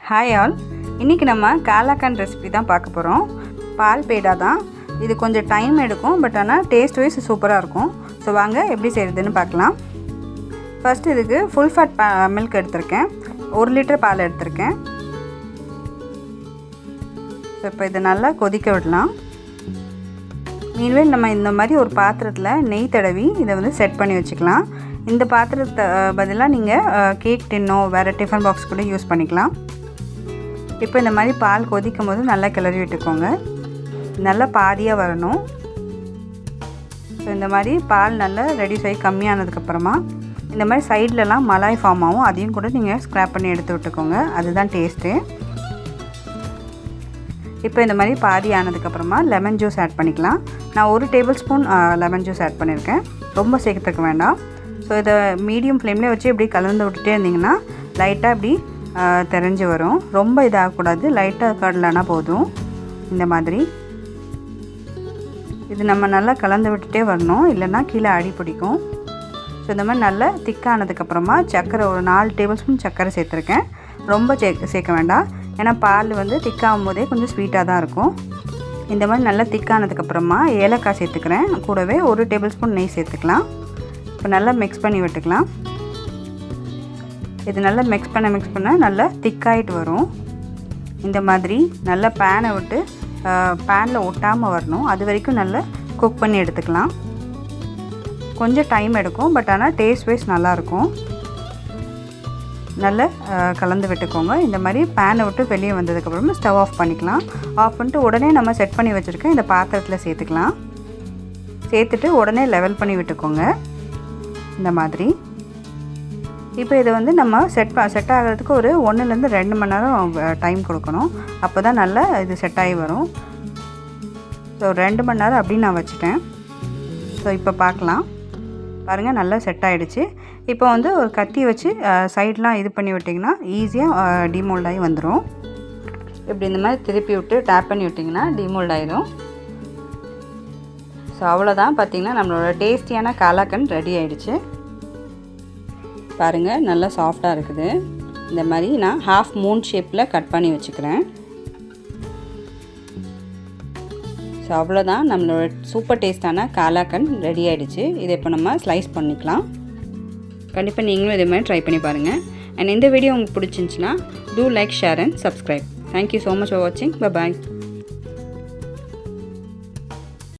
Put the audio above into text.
Hi all, இன்றைக்கி நம்ம காலாக்கன் recipe தான் பார்க்க போகிறோம். பால் பேடா தான். இது கொஞ்சம் டைம் எடுக்கும், பட் ஆனால் டேஸ்ட் வைஸ் சூப்பராக இருக்கும். ஸோ வாங்க எப்படி செய்கிறதுன்னு பார்க்கலாம். ஃபஸ்ட்டு இதுக்கு ஃபுல் ஃபேட் மில்க் எடுத்திருக்கேன். 1 லிட்டர் பால் எடுத்திருக்கேன். ஸோ இப்போ இதை நல்லா கொதிக்க விடலாம். மீன்வேல் நம்ம இந்த மாதிரி ஒரு பாத்திரத்தில் நெய் தடவி இதை வந்து செட் பண்ணி வச்சுக்கலாம். இந்த பாத்திரத்தை பதிலாக நீங்கள் கேக் டின்னோ வேறு டிஃபன் பாக்ஸ் கூட யூஸ் பண்ணிக்கலாம். இப்போ இந்த மாதிரி பால் கொதிக்கும் போது நல்லா கிளறி விட்டுக்கோங்க. நல்லா பாதியாக வரணும். ஸோ இந்த மாதிரி பால் நல்லா ரெடியூஸ் ஆகி கம்மியானதுக்கப்புறமா இந்த மாதிரி சைட்லலாம் மலாய் ஃபார்ம் ஆகும். அதையும் கூட நீங்கள் ஸ்க்ராப் பண்ணி எடுத்து விட்டுக்கோங்க. அதுதான் டேஸ்ட்டு. இப்போ இந்த மாதிரி பாதி ஆனதுக்கப்புறமா லெமன் ஜூஸ் ஆட் பண்ணிக்கலாம். நான் 1 tablespoon lemon juice add பண்ணியிருக்கேன். ரொம்ப சேர்த்துக்க வேண்டாம். ஸோ இதை மீடியம் ஃப்ளேம்லேயே வச்சு இப்படி கலந்து விட்டுட்டே இருந்திங்கன்னா லைட்டாக இப்படி தெரிஞ்சு வரும். ரொம்ப இதாகக்கூடாது, லைட்டாக கடலைனா போதும். இந்த மாதிரி இது நம்ம நல்லா கலந்து விட்டுட்டே வரணும், இல்லைன்னா கீழே அடி பிடிக்கும். ஸோ இந்த மாதிரி நல்லா திக்கானதுக்கப்புறமா சர்க்கரை ஒரு 4 டேபிள் ஸ்பூன் சர்க்கரை சேர்த்துருக்கேன். ரொம்ப சேர்க்க வேண்டாம், ஏன்னா பால் வந்து திக்காகும் போதே கொஞ்சம் ஸ்வீட்டாக தான் இருக்கும். இந்த மாதிரி நல்லா திக்கானதுக்கப்புறமா ஏலக்காய் சேர்த்துக்கிறேன். கூடவே 1 டேபிள் ஸ்பூன் நெய் சேர்த்துக்கலாம். இப்போ நல்லா மிக்ஸ் பண்ணி விட்டுக்கலாம். இது நல்லா மிக்ஸ் பண்ண நல்லா திக்காயிட்டு வரும். இந்த மாதிரி நல்லா பேனை விட்டு பேனில் ஒட்டாமல் வரணும். அது வரைக்கும் நல்லா குக் பண்ணி எடுத்துக்கலாம். கொஞ்சம் டைம் எடுக்கும், பட் ஆனால் டேஸ்ட் வைஸ் நல்லாயிருக்கும். நல்லா கலந்து விட்டுக்கோங்க. இந்த மாதிரி பேனை விட்டு வெளியே வந்ததுக்கப்புறமா ஸ்டவ் ஆஃப் பண்ணிக்கலாம். ஆஃப் பண்ணிட்டு உடனே நம்ம செட் பண்ணி வச்சுருக்கேன் இந்த பாத்திரத்தில் சேர்த்துக்கலாம். சேர்த்துட்டு உடனே லெவல் பண்ணி விட்டுக்கோங்க இந்த மாதிரி. இப்போ இதை வந்து நம்ம செட் ஆகிறதுக்கு ஒரு 1லேருந்து 2 மணி நேரம் டைம் கொடுக்கணும். அப்போ தான் நல்லா இது செட் ஆகி வரும். ஸோ 2 மணி நேரம் அப்படின்னு நான் வச்சுட்டேன். ஸோ இப்போ பார்க்கலாம். பாருங்கள், நல்லா செட் ஆகிடுச்சு. இப்போ வந்து ஒரு கத்தி வச்சு சைட்லாம் இது பண்ணி விட்டிங்கன்னா ஈஸியாக டிமோல்ட் ஆகி வந்துடும். இப்படி இந்த மாதிரி திருப்பி விட்டு டேப் பண்ணி விட்டிங்கன்னா டிமோல்ட் ஆகிடும். ஸோ அவ்வளோதான். பார்த்திங்கன்னா நம்மளோட டேஸ்டியான காலாக்கன் ரெடி ஆகிடுச்சு. பாருங்கள், நல்லா சாஃப்டாக இருக்குது. இந்த மாதிரி நான் ஹாஃப் மூன் ஷேப்பில் கட் பண்ணி வச்சுக்கிறேன். ஸோ அவ்வளோதான், நம்மளோட சூப்பர் டேஸ்டான காலாக்கன் ரெடி ஆகிடுச்சு. இதை இப்போ நம்ம ஸ்லைஸ் பண்ணிக்கலாம். கண்டிப்பாக நீங்களும் இதே மாதிரி ட்ரை பண்ணி பாருங்கள். அண்ட் இந்த வீடியோ உங்களுக்கு பிடிச்சிருந்துச்சுன்னா do like, share and subscribe. Thank you so much for வாட்சிங். பை பாய்.